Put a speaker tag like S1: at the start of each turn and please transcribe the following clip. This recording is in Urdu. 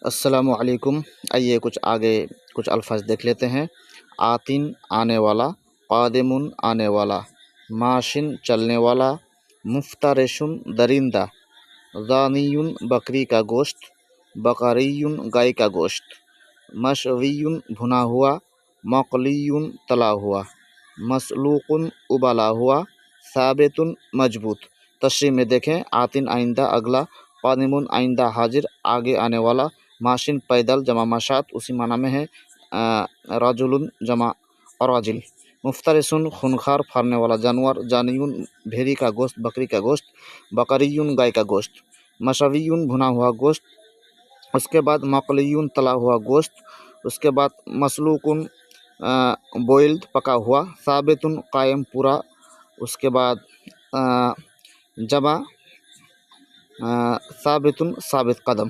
S1: السلام علیکم۔ آئیے آگے کچھ الفاظ دیکھ لیتے ہیں۔ آتن آنے والا، قادمن آنے والا، ماشن چلنے والا، مفترشن درندہ، ذانیون بکری کا گوشت، بقریون گائے کا گوشت، مشویون بھنا ہوا، مقلیون تلا ہوا، مسلوقن ابالا ہوا، ثابتن مضبوط۔ تشریح میں دیکھیں۔ آتن آئندہ اگلا، قادمن آئندہ حاضر آگے آنے والا، ماشن پیدل جمع مشات اسی معنی میں ہے، رجل جمع راجل، مفترسن خونخوار پھاڑنے والا جانور، جانیون بھیڑی کا گوشت بکری کا گوشت، بقریون گائے کا گوشت، مشویون بھنا ہوا گوشت، اس کے بعد مقلیون تلا ہوا گوشت، اس کے بعد مسلوقن بوئلڈ پکا ہوا، ثابتن قائم پورا، اس کے بعد جمع ثابتن ثابت قدم۔